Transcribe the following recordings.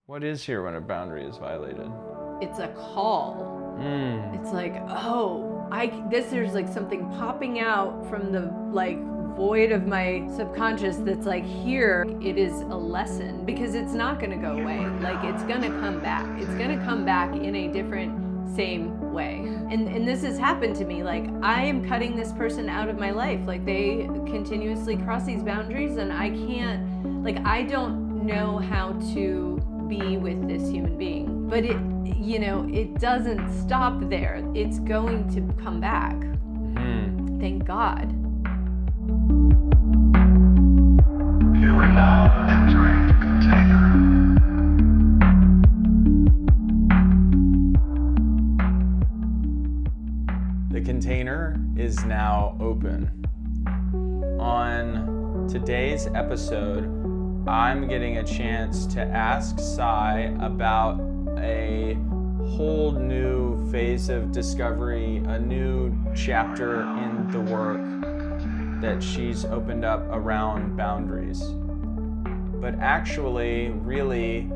What is here when a boundary is violated? It's a call. It's like, there's like something popping out from the like void of my subconscious that's like, here, it is a lesson, because it's not gonna go away. Like, it's gonna come back. It's gonna come back in a different, same way. And this has happened to me. Like, I am cutting this person out of my life. Like, they continuously cross these boundaries, and I can't, like, I don't know how to be with this human being. But it doesn't stop there. It's going to come back. Thank God. You are now entering the container. The container is now open. On today's episode, I'm getting a chance to ask Sai about a whole new phase of discovery, a new chapter in the work that she's opened up around boundaries. But actually, really,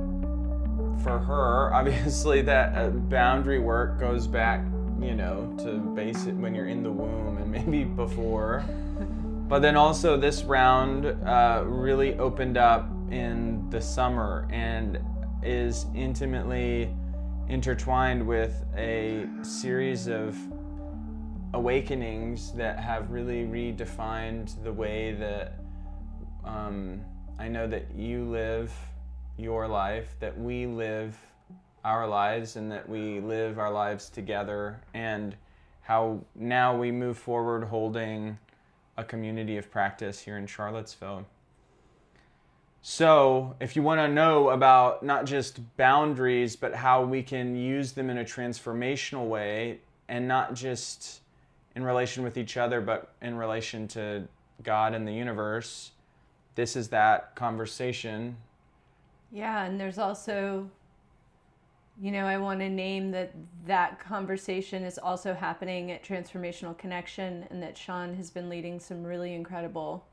for her, obviously that boundary work goes back, to basic when you're in the womb and maybe before. But then also this round really opened up in the summer and is intimately intertwined with a series of awakenings that have really redefined the way that I know that you live your life, that we live our lives, and that we live our lives together, and how now we move forward holding a community of practice here in Charlottesville. So if you want to know about not just boundaries, but how we can use them in a transformational way, and not just in relation with each other, but in relation to God and the universe, this is that conversation. Yeah, and there's also, I want to name that conversation is also happening at Transformational Connection, and that Sean has been leading some really incredible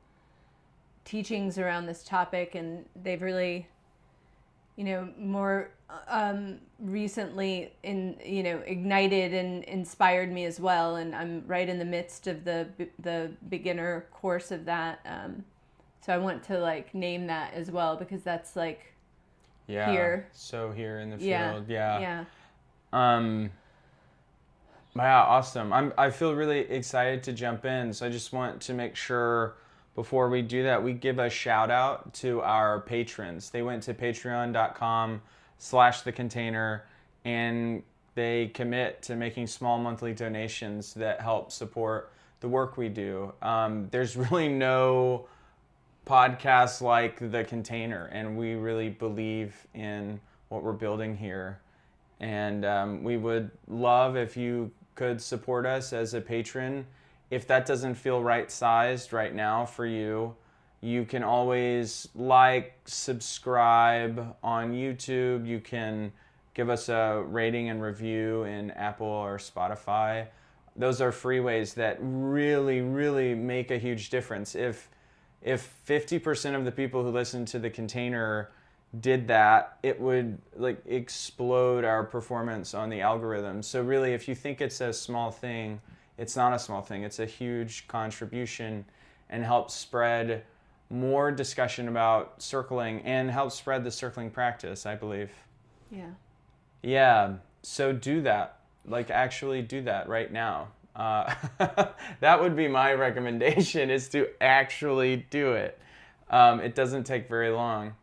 teachings around this topic, and they've really, more recently ignited and inspired me as well. And I'm right in the midst of the beginner course of that. So I want to name that as well, because that's here. So here in the Yeah. field. Yeah. Yeah. Wow, awesome. I feel really excited to jump in. So I just want to make sure before we do that, we give a shout out to our patrons. They went to patreon.com/thecontainer and they commit to making small monthly donations that help support the work we do. There's really no podcast like The Container, and we really believe in what we're building here. And we would love if you could support us as a patron. If that doesn't feel right-sized right now for you, you can always subscribe on YouTube. You can give us a rating and review in Apple or Spotify. Those are free ways that really, really make a huge difference. If 50% of the people who listen to The Container did that, it would explode our performance on the algorithm. So really, if you think it's a small thing, it's not a small thing. It's a huge contribution, and helps spread more discussion about circling and helps spread the circling practice, I believe. Yeah. Yeah. So do that. Actually do that right now. That would be my recommendation, is to actually do it. It doesn't take very long.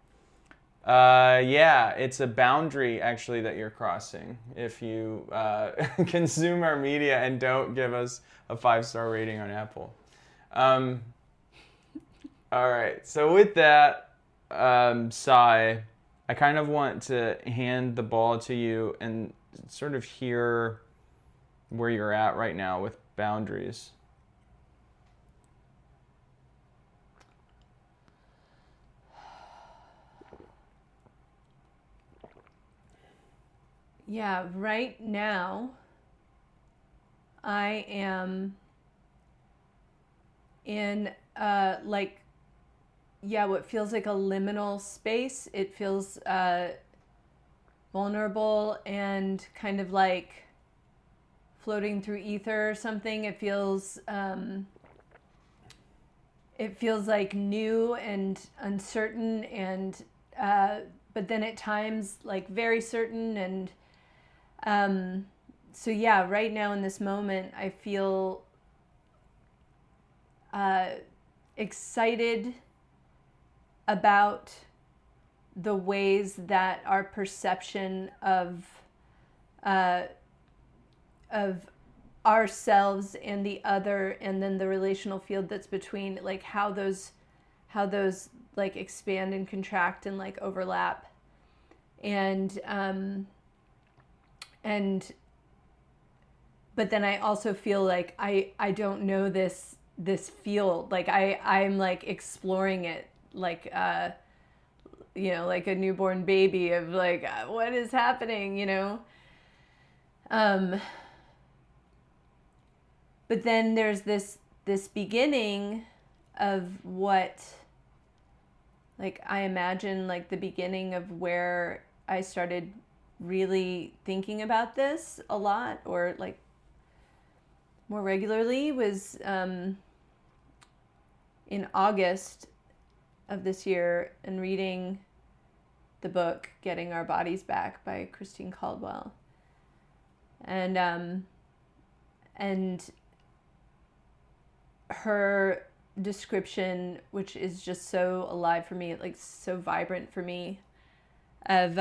It's a boundary actually that you're crossing if you consume our media and don't give us a 5-star rating on Apple. All right, so with that, Sai, I kind of want to hand the ball to you and sort of hear where you're at right now with boundaries. Yeah, right now I am in what feels like a liminal space. It feels vulnerable and kind of like floating through ether or something. It feels like new and uncertain, and but then at times like very certain. And so yeah, right now in this moment, I feel excited about the ways that our perception of ourselves and the other, and then the relational field that's between, like how those like expand and contract and like overlap, and but then I also feel like I don't know this field, like I'm like exploring it, like like a newborn baby, of like what is happening. But then there's this beginning of what, like, I imagine like the beginning of where I started really thinking about this a lot, or like more regularly, was in August of this year, and reading the book Getting Our Bodies Back by Christine Caldwell. And her description, which is just so alive for me, like so vibrant for me, of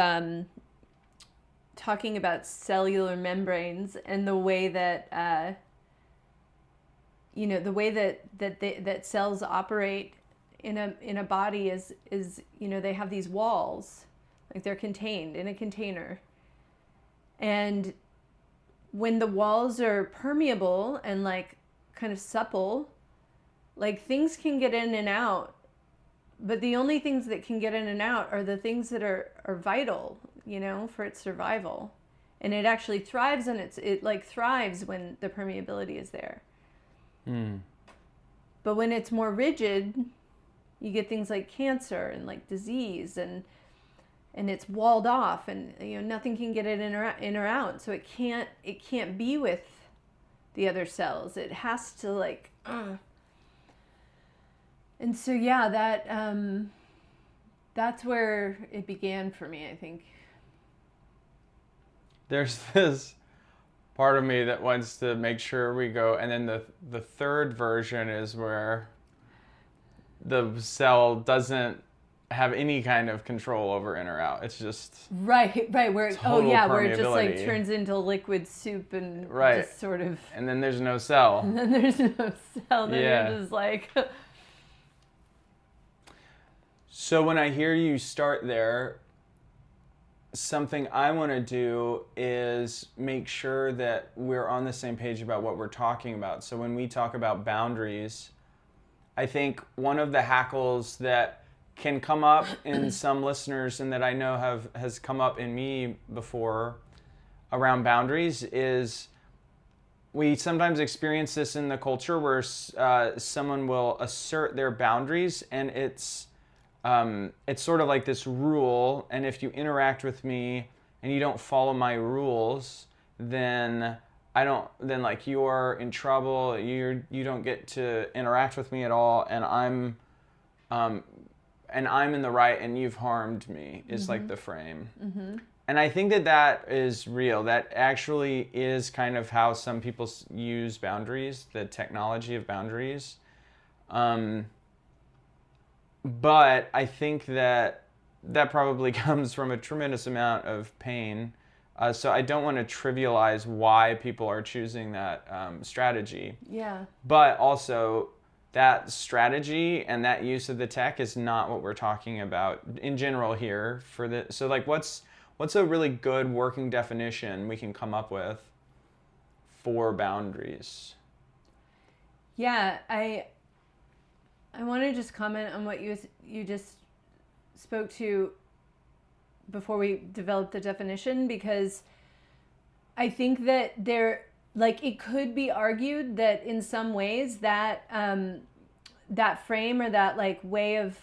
talking about cellular membranes and the way that the way that cells operate in a body is they have these walls, like they're contained in a container, and when the walls are permeable and like kind of supple, like things can get in and out, but the only things that can get in and out are the things that are vital, for its survival. And it actually thrives, and it like thrives when the permeability is there. But when it's more rigid, you get things like cancer and like disease, and it's walled off, and nothing can get it in or out. So it can't be with the other cells. It has to like. And so yeah, that's where it began for me, I think. There's this part of me that wants to make sure we go, and then the third version is where the cell doesn't have any kind of control over in or out. It's just right where where it just like permeability. turns into liquid soup, and Right. just sort of, And then there's no cell. and then there's no cell. Then Yeah. you're just like So when I hear you start there, something I want to do is make sure that we're on the same page about what we're talking about. So when we talk about boundaries, I think one of the hackles that can come up in some listeners, and that I know has come up in me before around boundaries, is we sometimes experience this in the culture where someone will assert their boundaries, and it's sort of like this rule, and if you interact with me and you don't follow my rules, then like you're in trouble. You don't get to interact with me at all, and I'm in the right, and you've harmed me, is like the frame. And I think that is real. That actually is kind of how some people use boundaries, the technology of boundaries. But I think that probably comes from a tremendous amount of pain. So I don't want to trivialize why people are choosing that strategy. yeah. But also, that strategy and that use of the tech is not what we're talking about in general here. So like, what's a really good working definition we can come up with for boundaries? Yeah, I want to just comment on what you just spoke to before we developed the definition, because I think that it could be argued that in some ways that that frame, or that like way of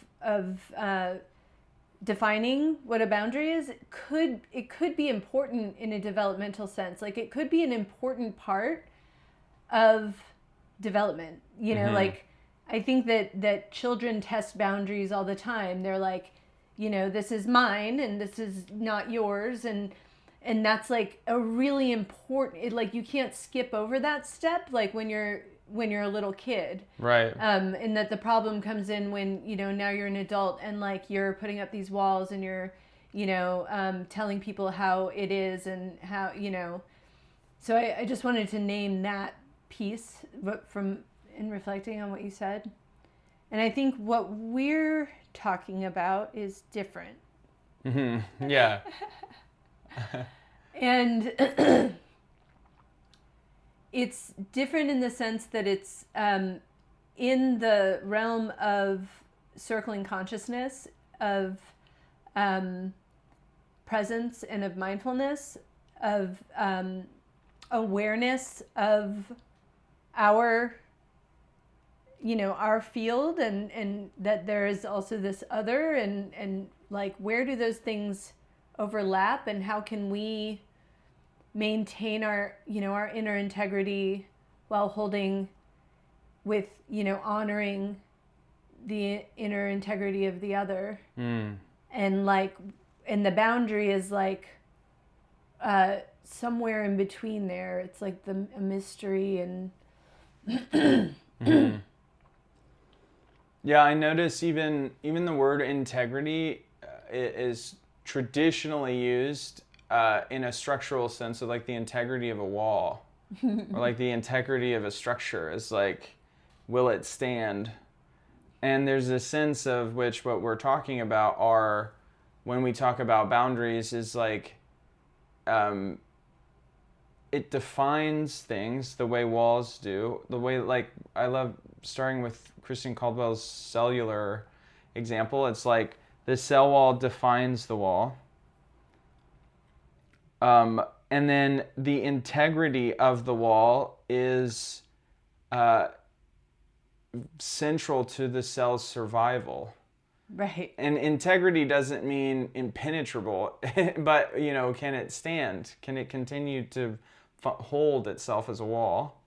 defining what a boundary is, it could be important in a developmental sense. Like it could be an important part of development. You know, like I think that children test boundaries all the time. They're like, you know, this is mine and this is not yours, and that's like a really important. Like you can't skip over that step. Like when you're a little kid, Right. And that the problem comes in when, you know, now you're an adult and like you're putting up these walls and you're, you know, telling people how it is and how, you know. So I just wanted to name that piece from in reflecting on what you said. And I think what we're talking about is different. Mm-hmm. Yeah. And it's different in the sense that it's in the realm of circling consciousness, of presence and of mindfulness, of awareness of our, you know, our field, and that there is also this other, and like where do those things overlap, and how can we maintain our, you know, our inner integrity while holding with, you know, honoring the inner integrity of the other. And like, and the boundary is like somewhere in between there. It's like a mystery. And Yeah, I notice even the word integrity is traditionally used in a structural sense of like the integrity of a wall or like the integrity of a structure is like, will it stand? And there's a sense of which what we're talking about are, when we talk about boundaries, is like it defines things the way walls do, the way, like, I love starting with Christine Caldwell's cellular example. It's like the cell wall defines the wall. And then the integrity of the wall is central to the cell's survival. right. And integrity doesn't mean impenetrable, but, you know, can it stand? Can it continue to hold itself as a wall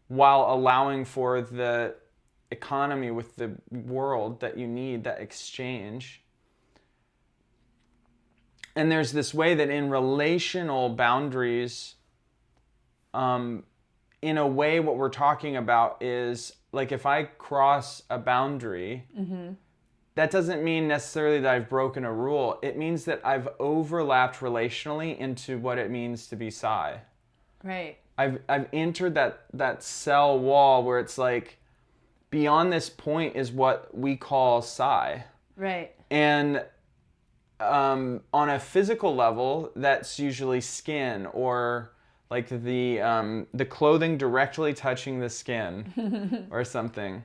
while allowing for the economy with the world that you need, that exchange? And there's this way that in relational boundaries, in a way, what we're talking about is like if I cross a boundary, that doesn't mean necessarily that I've broken a rule. It means that I've overlapped relationally into what it means to be psi. Right. I've entered that cell wall where it's like beyond this point is what we call psi. Right. And on a physical level, that's usually skin or like the clothing directly touching the skin or something.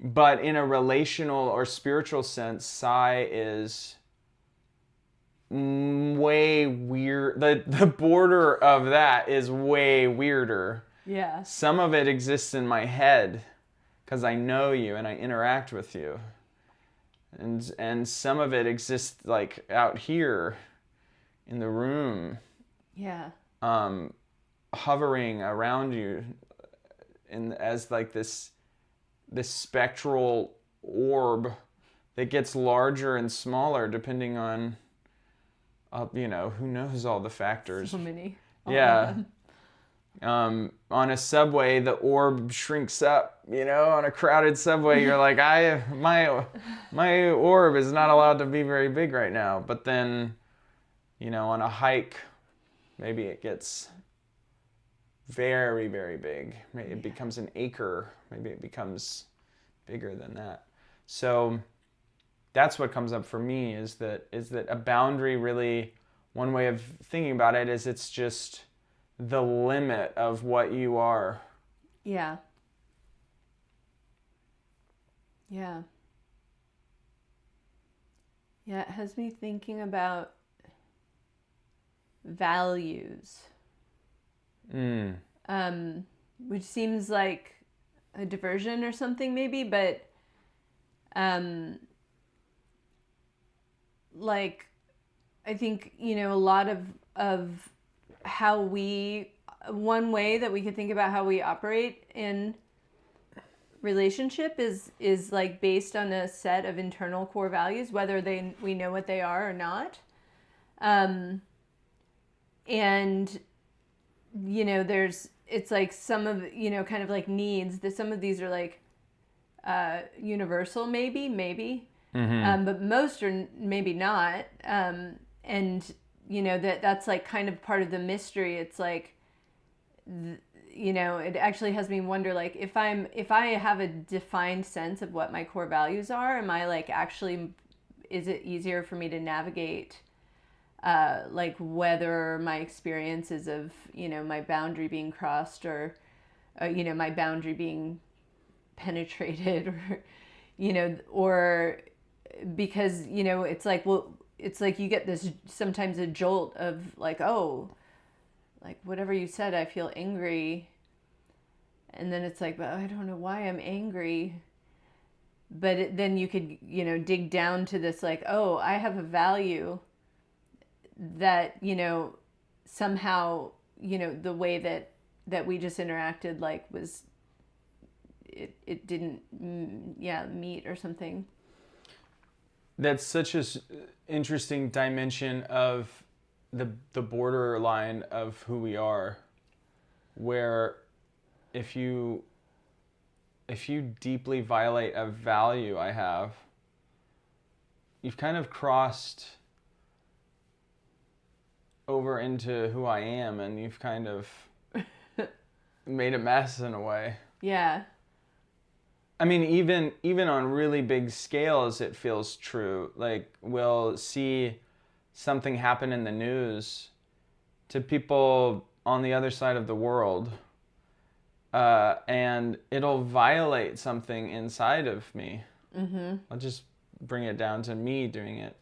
But in a relational or spiritual sense, psi is way weird. The border of that is way weirder. Yeah. Some of it exists in my head because I know you and I interact with you. And some of it exists like out here in the room. Yeah. Hovering around you as like this spectral orb that gets larger and smaller depending on you know, who knows all the factors. So many. Yeah. On a subway, the orb shrinks up, you know, on a crowded subway, you're like, my orb is not allowed to be very big right now. But then, you know, on a hike, maybe it gets very, very big. Maybe it becomes an acre. Maybe it becomes bigger than that. So that's what comes up for me is that a boundary really, one way of thinking about it is it's just the limit of what you are. Yeah. Yeah. Yeah, it has me thinking about values. Which seems like a diversion or something maybe, but like, I think, a lot of how one way that we could think about how we operate in relationship is like based on a set of internal core values, whether we know what they are or not. And it's like some of, kind of like needs that some of these are like universal, maybe, but most are maybe not. And that's like kind of part of the mystery. It's like, it actually has me wonder, like, if I have a defined sense of what my core values are, am I like actually, is it easier for me to navigate like whether my experiences of my boundary being crossed or my boundary being penetrated, or or because it's like, well, it's like you get this sometimes a jolt of like, oh, like whatever you said, I feel angry, and then it's like, but I don't know why I'm angry. But then you could dig down to this, like, oh, I have a value that somehow the way that we just interacted, like, was it didn't meet or something. That's such a interesting dimension of the borderline of who we are, where if you deeply violate a value I have, you've kind of crossed over into who I am, and you've kind of made a mess in a way. Yeah. I mean, even on really big scales, it feels true. Like, we'll see something happen in the news to people on the other side of the world, and it'll violate something inside of me. Mm-hmm. I'll just bring it down to me doing it,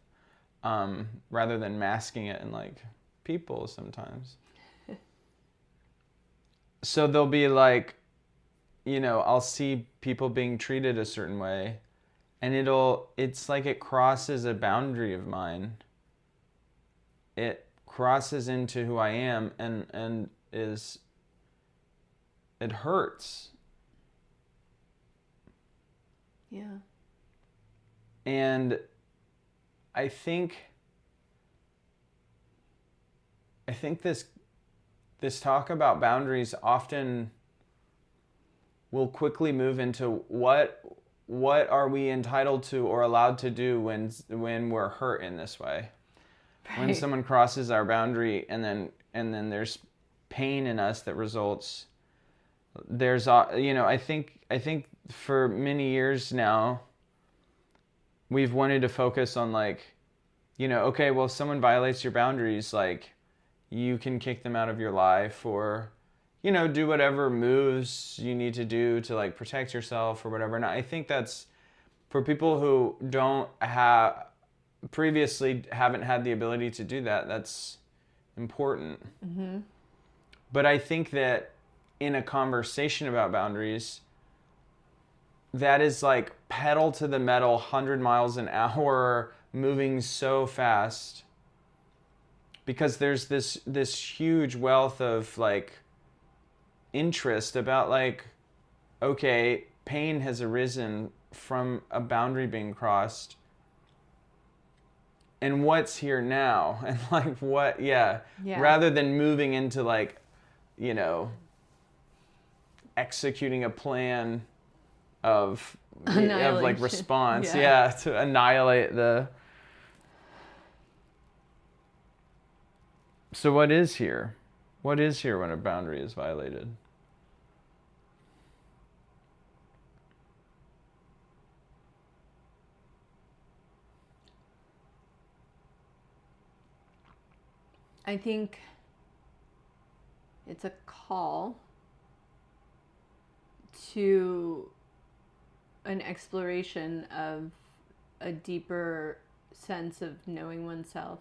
rather than masking it in like people sometimes. So they'll be like, I'll see people being treated a certain way, and it's like it crosses a boundary of mine. It crosses into who I am, and it hurts. Yeah. And I think this talk about boundaries often will quickly move into what are we entitled to or allowed to do when we're hurt in this way. Right. When someone crosses our boundary, and then there's pain in us that results. There's I think for many years now we've wanted to focus on, like, okay, well, if someone violates your boundaries, like, you can kick them out of your life, or do whatever moves you need to do to, like, protect yourself or whatever. And I think that's for people who previously haven't had the ability to do that. That's important. Mm-hmm. But I think that in a conversation about boundaries, that is like pedal to the metal, 100 miles an hour, moving so fast, because there's this huge wealth of, like, interest about, like, okay, pain has arisen from a boundary being crossed, and what's here now, and like what, rather than moving into, like, executing a plan of like response, to annihilate the. So what is here? What is here when a boundary is violated? I think it's a call to an exploration of a deeper sense of knowing oneself.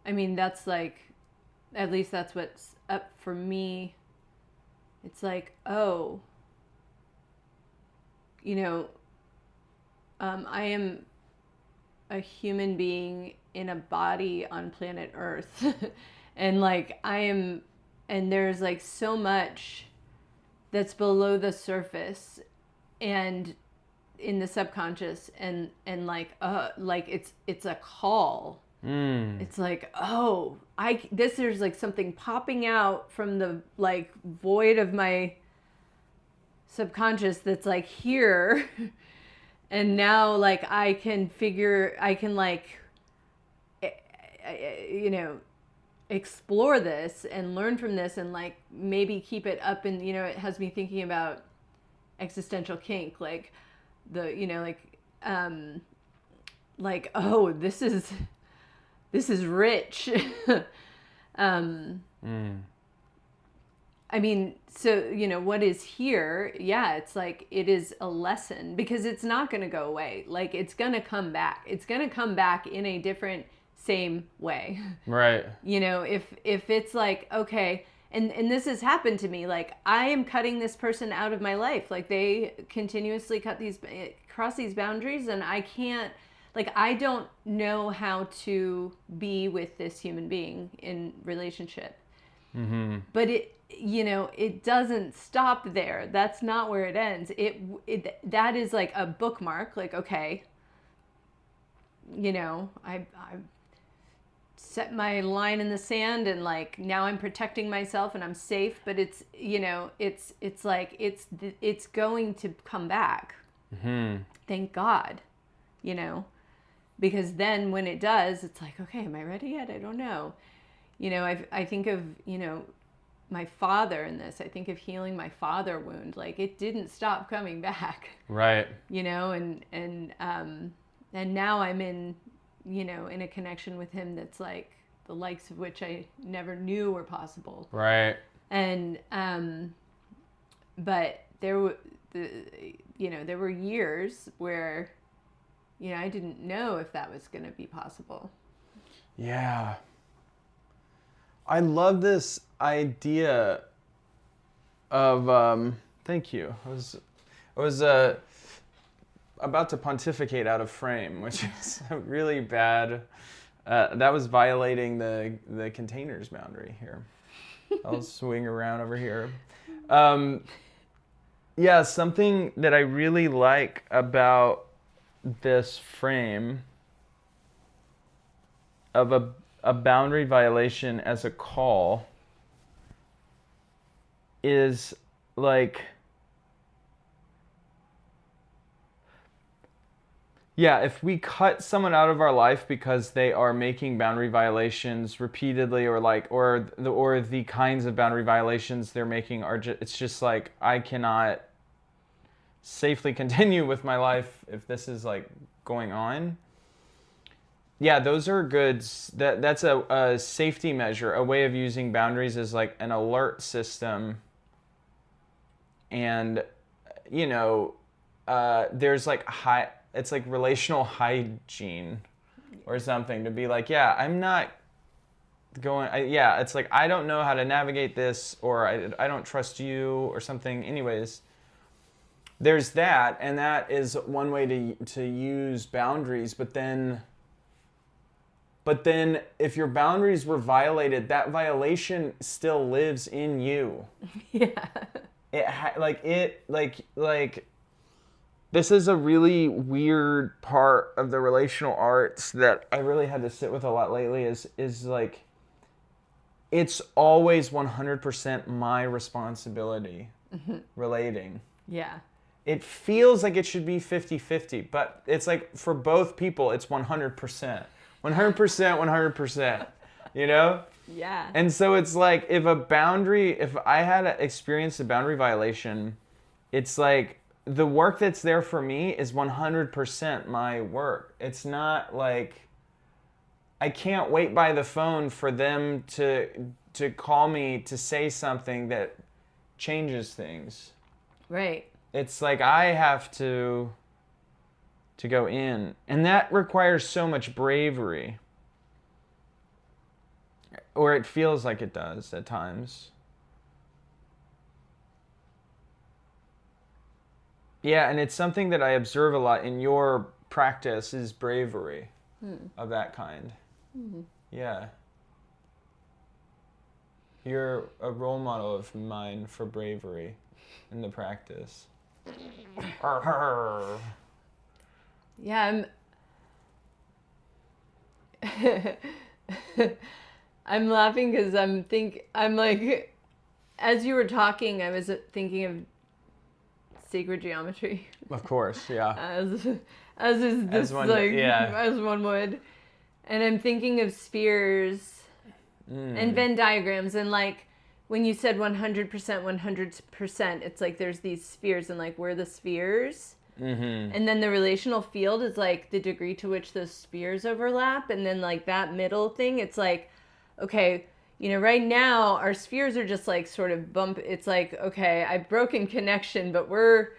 I mean, that's like, at least that's what's up for me. It's like, oh, I am a human being in a body on planet Earth. And like and there's like so much that's below the surface and in the subconscious, and like it's a call. It's like, oh, there's like something popping out from the like void of my subconscious that's like here. And now like I can like explore this and learn from this, and like maybe keep it up. And it has me thinking about existential kink, like the like, oh, this is rich. I mean, so, what is here? Yeah, it's like, it is a lesson, because it's not going to go away. Like, it's going to come back. It's going to come back in a different, same way. Right. If it's like, okay, and this has happened to me, like, I am cutting this person out of my life. Like, they continuously cross these boundaries, and I can't, like, I don't know how to be with this human being in relationship. But it doesn't stop there. That's not where it ends. That is like a bookmark. Like, okay, I set my line in the sand, and like now I'm protecting myself and I'm safe. But it's like it's going to come back. Thank God, because then when it does, it's like, okay, am I ready yet? I don't know. I think of my father in this. I think of healing my father wound. Like, it didn't stop coming back. Right. And now I'm in a connection with him that's like the likes of which I never knew were possible. Right. And but there were years where I didn't know if that was going to be possible. Yeah. I love this idea of thank you. I was about to pontificate out of frame, which is a really bad. That was violating the containers boundary here. I'll swing around over here. Yeah, something that I really like about this frame of a boundary violation as a call is like, yeah, if we cut someone out of our life because they are making boundary violations repeatedly, or the kinds of boundary violations they're making are it's just like, I cannot safely continue with my life if this is like going on. Yeah, those are good. That's a safety measure. A way of using boundaries is like an alert system. And, there's like it's like relational hygiene or something, to be like, yeah, I'm not going, it's like, I don't know how to navigate this, or I don't trust you or something. Anyways, there's that, and that is one way to use boundaries. But then if your boundaries were violated, that violation still lives in you. Yeah. This is a really weird part of the relational arts that I really had to sit with a lot lately, is like, it's always 100% my responsibility relating. Yeah. It feels like it should be 50-50, but it's like, for both people, it's 100%. 100%, Yeah. And so it's like, if I had experienced a boundary violation, it's like, the work that's there for me is 100% my work. It's not like, I can't wait by the phone for them to call me to say something that changes things. Right. It's like, I have to go in. And that requires so much bravery. Or it feels like it does at times. Yeah, and it's something that I observe a lot in your practice, is bravery. of that kind. Yeah. You're a role model of mine for bravery in the practice. Yeah, I'm laughing because I'm like, as you were talking, I was thinking of sacred geometry. Of course, yeah. As is this, As one- like, yeah. as one would. And I'm thinking of spheres and Venn diagrams, and like when you said 100%, 100%, it's like there's these spheres, and like we're the spheres. And then the relational field is like the degree to which those spheres overlap. And then like that middle thing, it's like, okay, you know, right now our spheres are just like sort of it's like, okay, I've broken connection, but we're,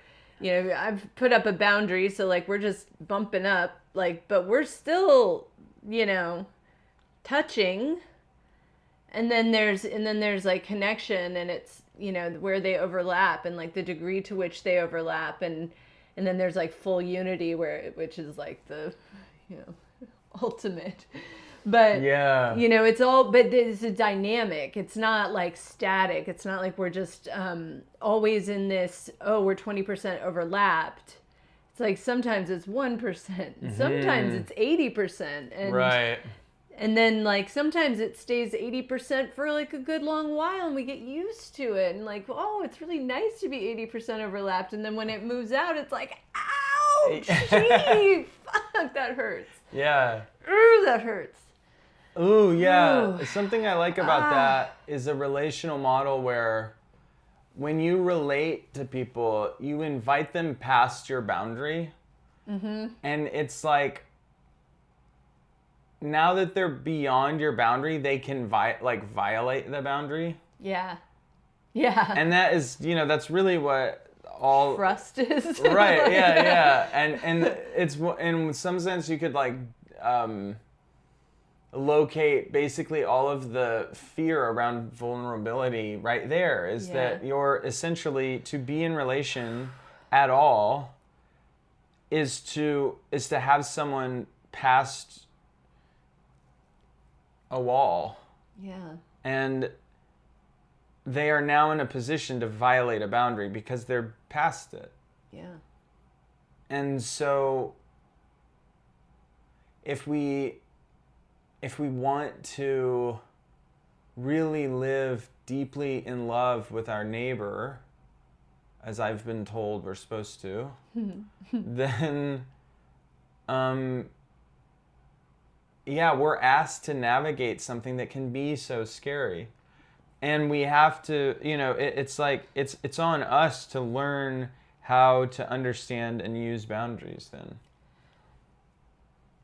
you know, I've put up a boundary. So like we're just bumping up, like, but we're still, you know, touching. And then there's like connection, and it's, you know, where they overlap and like the degree to which they overlap. And then there's like full unity which is like the, you know, ultimate. But, Yeah. you know, but it's a dynamic. It's not like static. It's not like we're just always in this, we're 20% overlapped. It's like sometimes it's 1%. Sometimes it's 80%. And, Right. And then like sometimes it stays 80% for like a good long while, and we get used to it, and like, oh, it's really nice to be 80% overlapped. And then when it moves out, it's like, ouch, gee, fuck, that hurts. Yeah. Ooh, that hurts. Ooh, yeah. Ooh. Something I like about that is a relational model where when you relate to people, you invite them past your boundary. And it's like, now that they're beyond your boundary, they can violate the boundary. Yeah. Yeah. And that is, you know, that's really what all trust is. Right. Like, Yeah. And it's, in some sense, you could like locate basically all of the fear around vulnerability right there. Is that you're essentially, to be in relation at all is to have someone past a wall. Yeah. And they are now in a position to violate a boundary because they're past it. Yeah. And so if we want to really live deeply in love with our neighbor, as I've been told we're supposed to, then we're asked to navigate something that can be so scary. And we have to, you know, it's like, it's on us to learn how to understand and use boundaries then.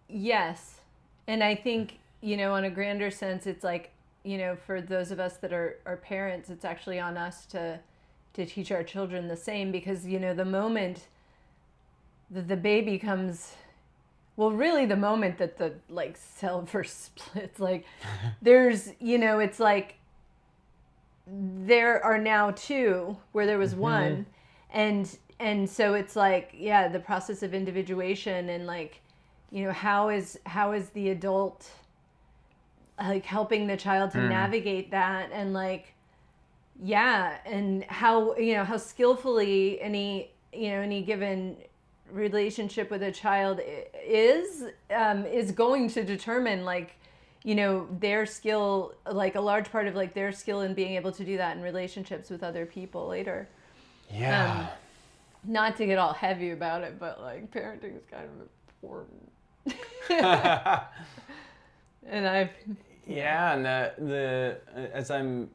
Yes. And I think, you know, on a grander sense, it's like, you know, for those of us that are parents, it's actually on us to teach our children the same, because, you know, the moment that the baby comes, well, really the moment that the like cell first splits, like there's, you know, it's like there are now two where there was one. And so it's like, yeah, the process of individuation, and like, you know, how is the adult like helping the child to navigate that, and like, yeah, and how, you know, how skillfully any given relationship with a child is going to determine, like, you know, their skill, like a large part of like their skill in being able to do that in relationships with other people later. Yeah. Not to get all heavy about it, but like parenting is kind of important. And and the as I'm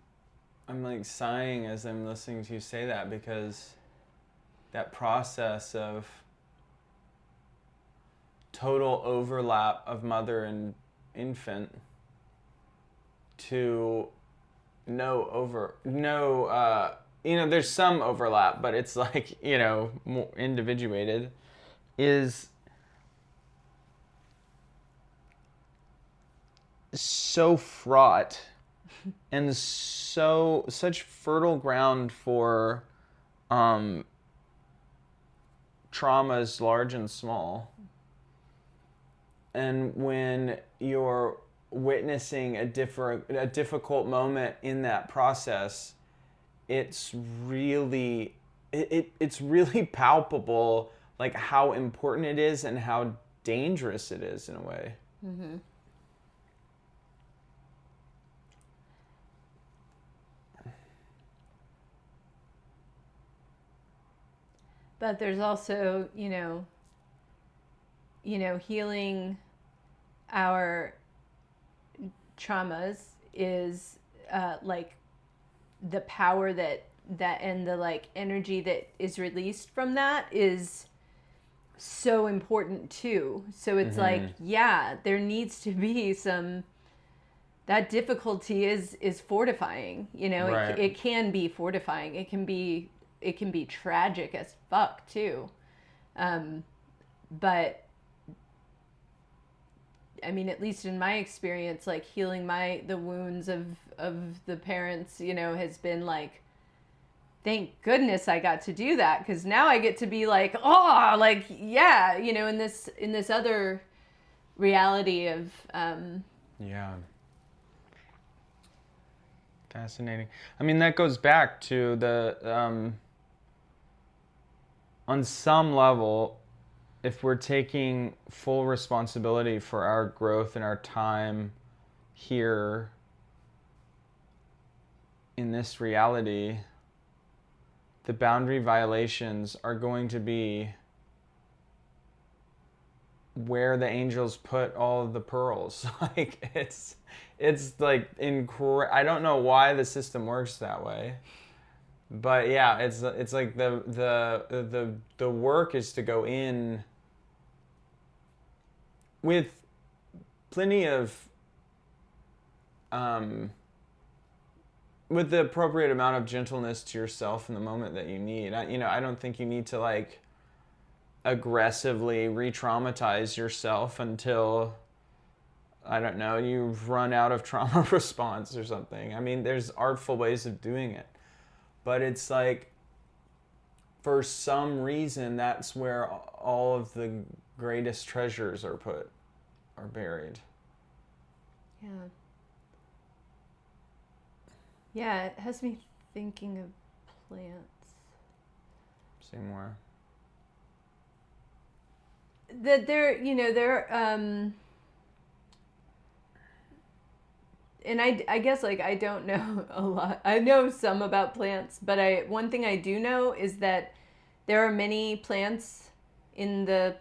like sighing as I'm listening to you say that, because that process of total overlap of mother and infant to you know, there's some overlap, but it's like, you know, more individuated, is so fraught and such fertile ground for traumas large and small. and when you're witnessing a difficult moment in that process, it's really it's really palpable, like how important it is and how dangerous it is in a way. Mm-hmm. But there's also, healing our traumas is like the power that and the like energy that is released from that is so important too. So it's like, yeah, there needs to be some, that difficulty is fortifying, Right. it can be fortifying. It can be tragic as fuck too. But I mean, at least in my experience, like healing the wounds of the parents, has been like, thank goodness I got to do that, because now I get to be like, oh, like, yeah, in this other reality of Yeah. Fascinating. I mean, that goes back to the on some level, if we're taking full responsibility for our growth and our time here in this reality, the boundary violations are going to be where the angels put all of the pearls. Like it's like I don't know why the system works that way. But yeah, it's like the work is to go in with plenty of with the appropriate amount of gentleness to yourself in the moment that you need. I don't think you need to like aggressively re-traumatize yourself until, I don't know, you've run out of trauma response or something. I mean, there's artful ways of doing it. But it's like, for some reason, that's where all of the greatest treasures are buried. Yeah. Yeah, it has me thinking of plants. Say more. That they're, and I guess like I don't know a lot. I know some about plants, but one thing I do know is that there are many plants in the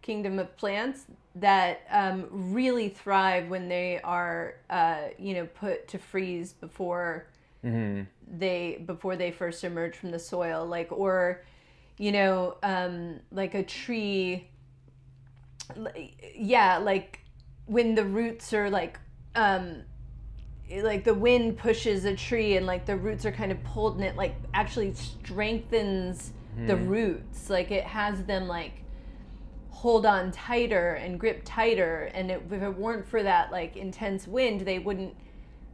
kingdom of plants that really thrive when they are put to freeze before they first emerge from the soil, like, or like a tree, yeah, like when the roots are like the wind pushes a tree and like the roots are kind of pulled, and it like actually strengthens the roots, like it has them like hold on tighter and grip tighter, and if it weren't for that like intense wind, they wouldn't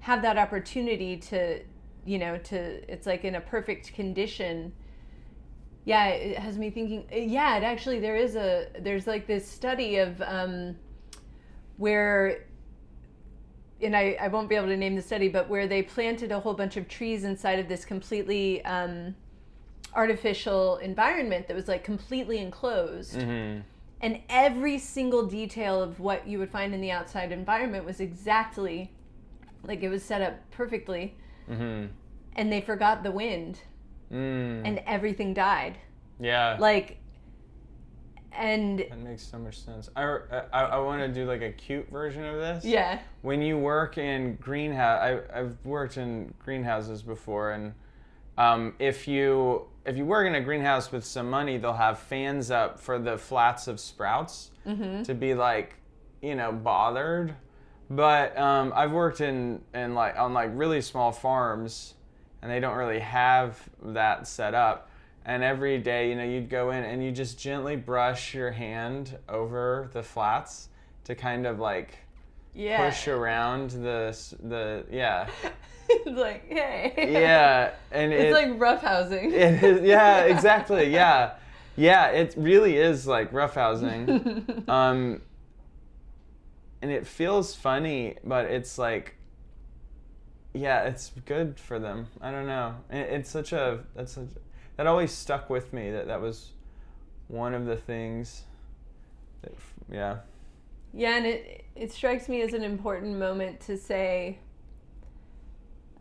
have that opportunity to it's like in a perfect condition. Yeah, it has me thinking, yeah, it actually, there's like this study of where, and I won't be able to name the study, but where they planted a whole bunch of trees inside of this completely artificial environment that was like completely enclosed. And every single detail of what you would find in the outside environment was exactly, like it was set up perfectly. And they forgot the wind. And everything died. Yeah. Like, and that makes so much sense. I want to do like a cute version of this. Yeah. When you work in greenhouse, I've worked in greenhouses before, and if you work in a greenhouse with some money, they'll have fans up for the flats of sprouts to be like, bothered. But I've worked in like on like really small farms, and they don't really have that set up. And every day, you'd go in and you just gently brush your hand over the flats to kind of like push around the yeah. It's like, hey. Yeah, and it's like roughhousing. It is, yeah, exactly. Yeah, it really is like roughhousing. and it feels funny, but it's like, yeah, it's good for them. I don't know. It's such a that always stuck with me. That was one of the things. That, yeah. Yeah, and it strikes me as an important moment to say.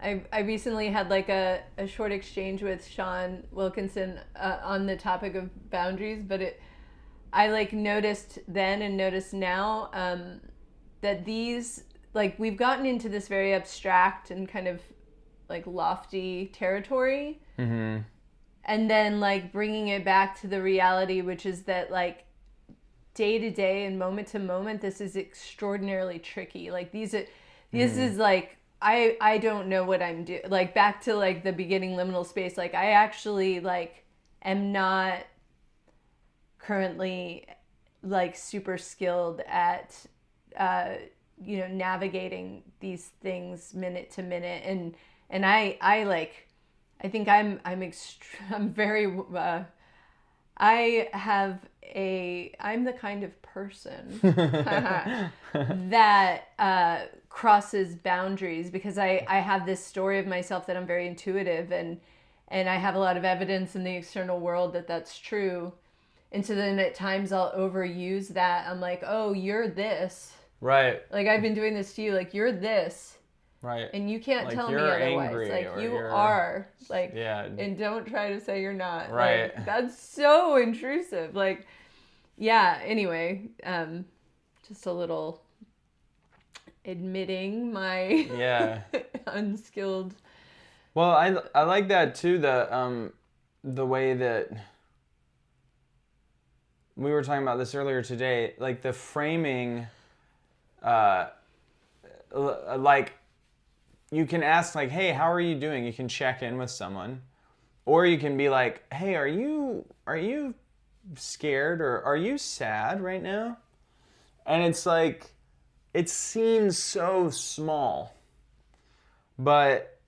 I recently had like a short exchange with Sean Wilkinson on the topic of boundaries, but I like noticed then and noticed now that these, like, we've gotten into this very abstract and kind of like lofty territory, Mm-hmm. and then like bringing it back to the reality, which is that like day to day and moment to moment, this is extraordinarily tricky. Like this is like I don't know what I'm doing. Like back to like the beginning liminal space. Like I actually like am not currently like super skilled at navigating these things minute to minute, and I like I think I'm very I'm the kind of person that crosses boundaries because I have this story of myself that I'm very intuitive, and I have a lot of evidence in the external world that that's true. And so then at times I'll overuse that. I'm like, oh, you're this. Right. Like I've been doing this to you. Like you're this. Right. And you can't Like tell me you're otherwise. angry Like or you you're- are. Like Yeah. and don't try to say you're not. Right. Like, that's so intrusive. Like, yeah. Anyway, just a little admitting my Yeah. unskilled. Well, I like that too. The way that we were talking about this earlier today, like the framing, like you can ask like, hey, how are you doing? You can check in with someone, or you can be like, hey, are you scared or are you sad right now? And it's like, it seems so small, but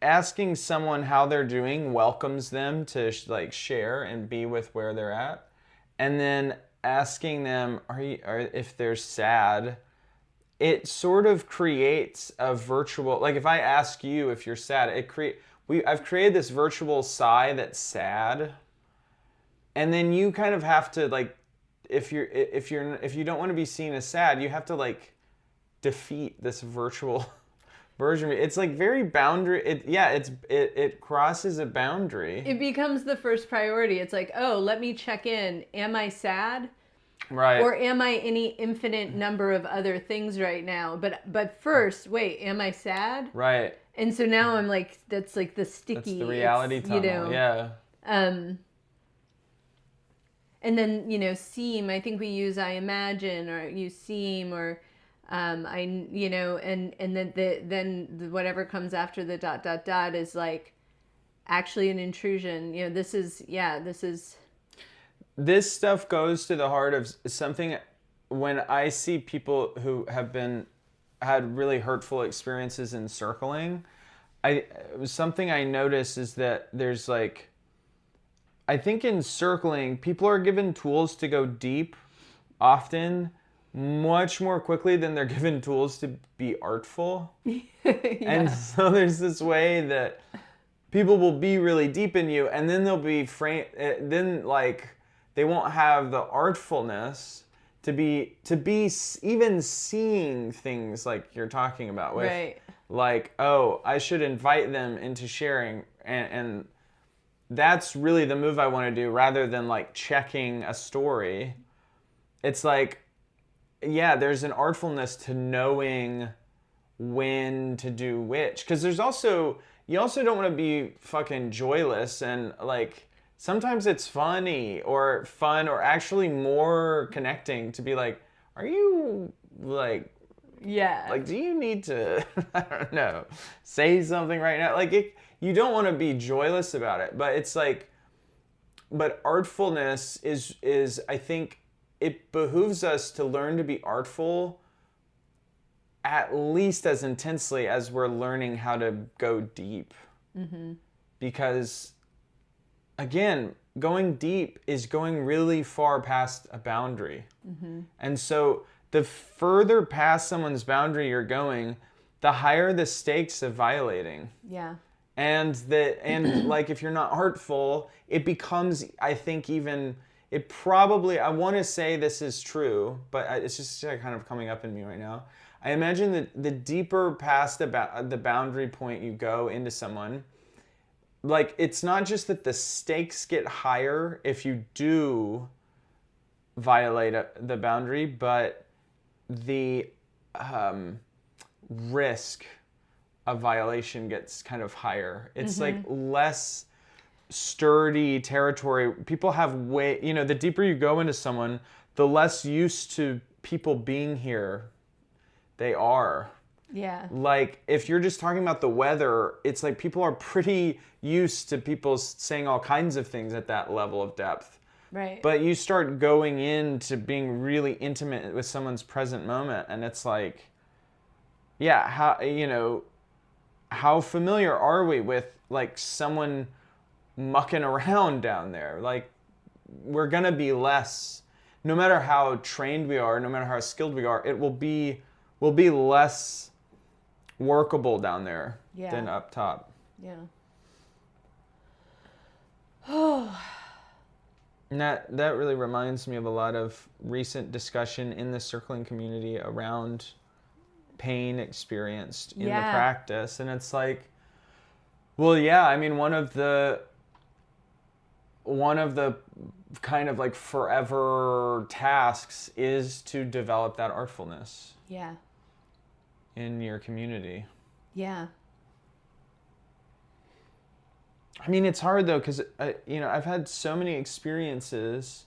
asking someone how they're doing welcomes them to like share and be with where they're at, and then asking them if they're sad, it sort of creates a virtual, like if I ask you if you're sad, I've created this virtual sigh that's sad, and then you kind of have to like, if you don't want to be seen as sad, you have to like defeat this virtual version. It's like very boundary. It crosses a boundary. It becomes the first priority. It's like, oh, let me check in. Am I sad? Right. Or am I any infinite number of other things right now? But first, wait, am I sad? Right. And so now I'm like, that's like the sticky. That's the reality tunnel. Yeah. And then, seem, I think we use I imagine or use seem or and then whatever comes after the ... is like actually an intrusion. This stuff goes to the heart of something. When I see people who have had really hurtful experiences in circling, something I notice is that there's like, I think in circling, people are given tools to go deep often much more quickly than they're given tools to be artful. And so there's this way that people will be really deep in you, and then they'll be then like they won't have the artfulness to be even seeing things like you're talking about with, right. Like, oh, I should invite them into sharing, and that's really the move I want to do rather than like checking a story. It's like, yeah, there's an artfulness to knowing when to do which, because you also don't want to be fucking joyless, and like sometimes it's fun or actually more connecting to be like, are you like, yeah, like, do you need to I don't know, say something right now? Like you don't want to be joyless about it, but it's like, but artfulness is I think it behooves us to learn to be artful at least as intensely as we're learning how to go deep. Mm-hmm. Because, again, going deep is going really far past a boundary. Mm-hmm. And so the further past someone's boundary you're going, the higher the stakes of violating. Yeah. And like if you're not artful, it becomes, I think, even, it probably, I want to say this is true, but it's just kind of coming up in me right now. I imagine that the deeper past the boundary point you go into someone, like, it's not just that the stakes get higher if you do violate the boundary, but the risk of violation gets kind of higher. It's like less sturdy territory. People have the deeper you go into someone, the less used to people being here they are. Yeah. Like, if you're just talking about the weather, it's like people are pretty used to people saying all kinds of things at that level of depth. Right. But you start going into being really intimate with someone's present moment, and it's like, yeah, how familiar are we with, like, someone mucking around down there? Like, we're gonna be less, no matter how trained we are, no matter how skilled we are, it will be less workable down there than up top. Yeah. And that really reminds me of a lot of recent discussion in the circling community around pain experienced in the practice. And it's like, well, yeah, I mean, one of the kind of like forever tasks is to develop that artfulness. Yeah. In your community. Yeah. I mean, it's hard though, because I've had so many experiences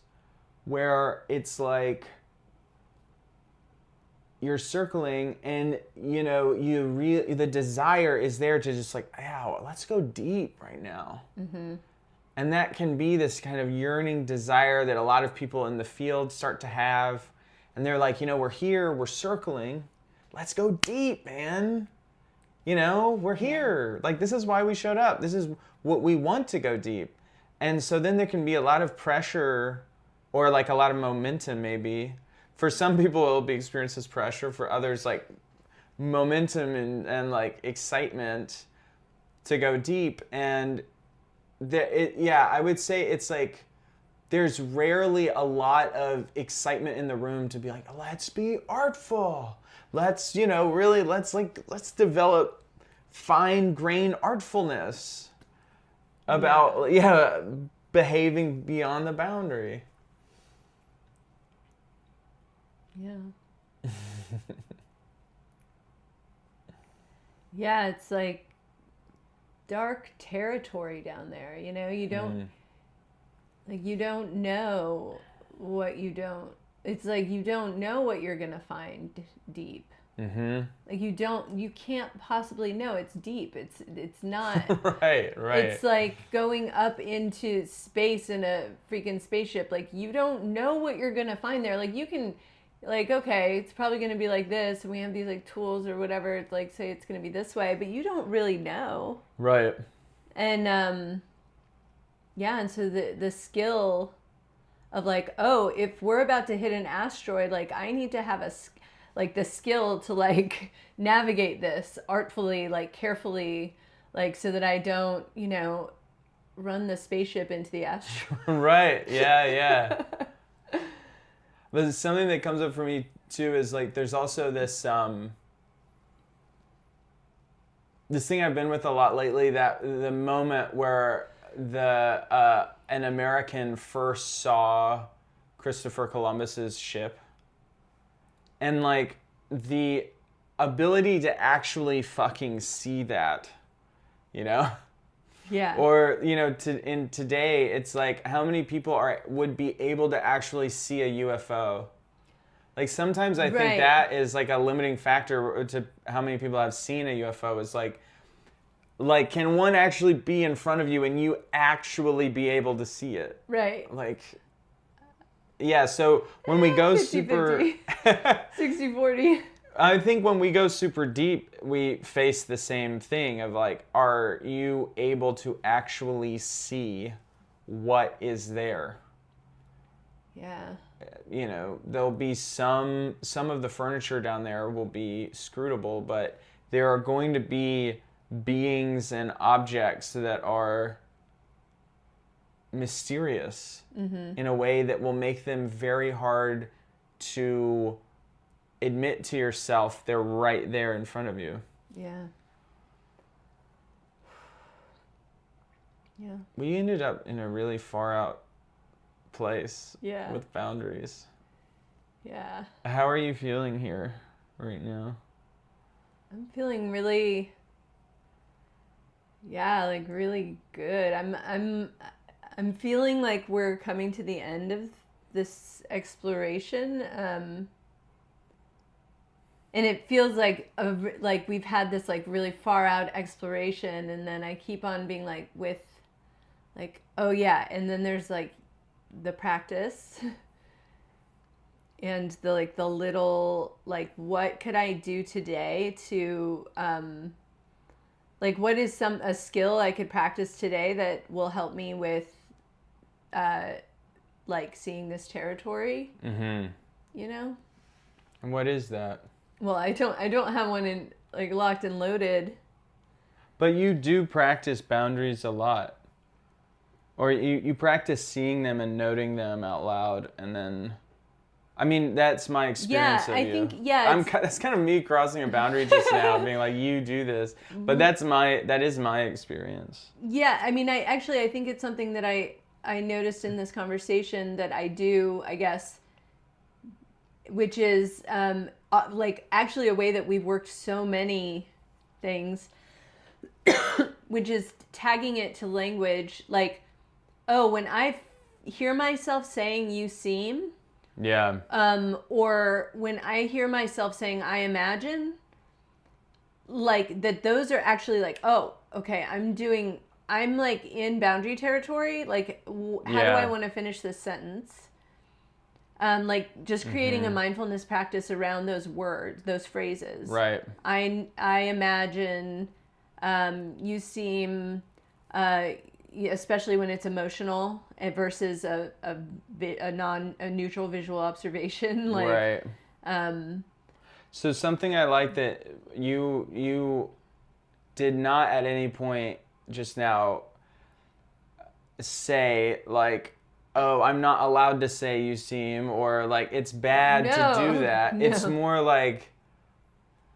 where it's like you're circling, and the desire is there to just like, yeah, let's go deep right now. Mm-hmm. And that can be this kind of yearning desire that a lot of people in the field start to have, and they're like, we're here, we're circling, let's go deep, man. We're here. Like, this is why we showed up. This is what we want, to go deep. And so then there can be a lot of pressure, or like a lot of momentum maybe. For some people, it'll be experienced as pressure. For others, like momentum and like excitement to go deep. And I would say it's like there's rarely a lot of excitement in the room to be like, let's be artful. Let's, really, let's develop fine-grained artfulness about, behaving beyond the boundary. Yeah. Yeah, it's like dark territory down there. You don't, like, you don't know what you don't. It's like you don't know what you're gonna find deep. Mm-hmm. Like you can't possibly know it's deep. It's not. Right. It's like going up into space in a freaking spaceship. Like, you don't know what you're gonna find there. Like, you can, like, okay, it's probably gonna be like this, and we have these like tools or whatever. It's like, say it's gonna be this way, but you don't really know. Right. And and so the skill of like, oh, if we're about to hit an asteroid, like, I need to have the skill to like navigate this artfully, like carefully, like, so that I don't, run the spaceship into the asteroid. Right. Yeah. But something that comes up for me too is like, there's also this this thing I've been with a lot lately, that the moment where an American first saw Christopher Columbus's ship, and like the ability to actually fucking see that, Yeah. Or in today, it's like, how many people would be able to actually see a UFO? Like, sometimes I think that is like a limiting factor to how many people have seen a UFO. Is like, can one actually be in front of you and you actually be able to see it? Right. Like, yeah, so when we go 50, super... 60-40. I think when we go super deep, we face the same thing of like, are you able to actually see what is there? Yeah. there'll be some of the furniture down there will be scrutable, but there are going to be beings and objects that are mysterious in a way that will make them very hard to admit to yourself they're right there in front of you. Yeah. Yeah. We ended up in a really far out place Yeah. with boundaries. Yeah. How are you feeling here right now? I'm feeling really, like really good. I'm feeling like we're coming to the end of this exploration. And it feels like we've had this like really far out exploration, and then I keep on being like with like, oh yeah, and then there's like the practice and the like the little like, what could I do today to like what is a skill I could practice today that will help me with like seeing this territory. And what is that? Well, I don't have one in like locked and loaded. But you do practice boundaries a lot. Or you practice seeing them and noting them out loud, and then, I mean, that's my experience of you. That's kind of me crossing a boundary just now, being like, you do this, but that is my experience. Yeah, I mean, I think it's something that I noticed in this conversation that I do, I guess, which is like actually a way that we've worked so many things, which is tagging it to language, like, oh, when I hear myself saying you seem, yeah, or when I hear myself saying I imagine, like that those are actually like, oh, okay, I'm like in boundary territory, like how do I want to finish this sentence? Like just creating a mindfulness practice around those words, those phrases. Right. I imagine, you seem, especially when it's emotional versus a neutral visual observation. Like, right. So something I like that you did not at any point just now say like, oh, I'm not allowed to say you seem, or like it's bad to do that. No. It's more like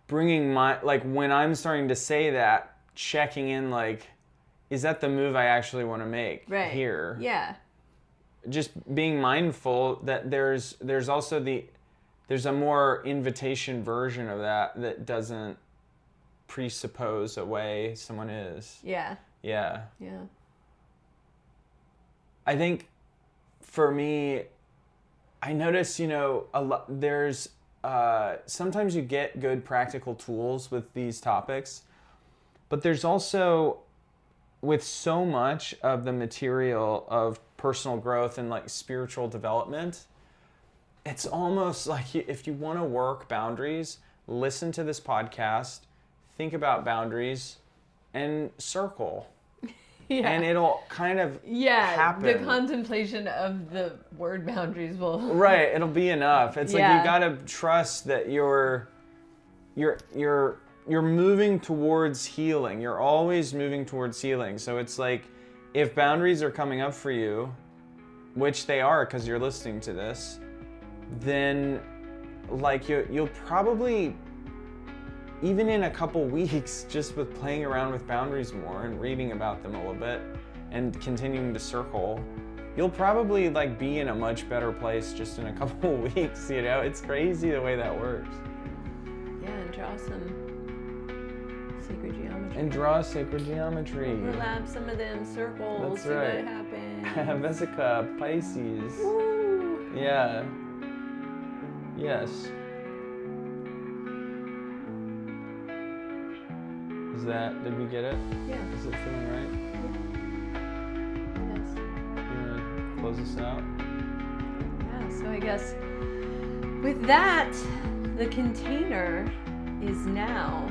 bringing like when I'm starting to say that, checking in like, is that the move I actually want to make here? Yeah. Just being mindful that there's also there's a more invitation version of that doesn't presuppose a way someone is. Yeah. Yeah. Yeah. I think for me, I notice, a lot, there's sometimes you get good practical tools with these topics, but there's also, with so much of the material of personal growth and like spiritual development, it's almost like if you want to work boundaries, listen to this podcast, think about boundaries, and circle. Yeah. And it'll kind of happen. The contemplation of the word boundaries will... Right, it'll be enough. It's like you gotta trust that you're moving towards healing. You're always moving towards healing. So it's like, if boundaries are coming up for you, which they are because you're listening to this, then like you'll probably, even in a couple weeks, just with playing around with boundaries more and reading about them a little bit and continuing to circle, you'll probably like be in a much better place just in a couple weeks, It's crazy the way that works. Yeah, and draw some sacred geometry. And draw sacred geometry. Overlap some of them circles. That's right. See what happens. Vesica, Pisces. Woo! Yeah. Yes. Did we get it? Yeah. Is it feeling right? Yes. You want to close us out? Yeah, so I guess with that, the container is now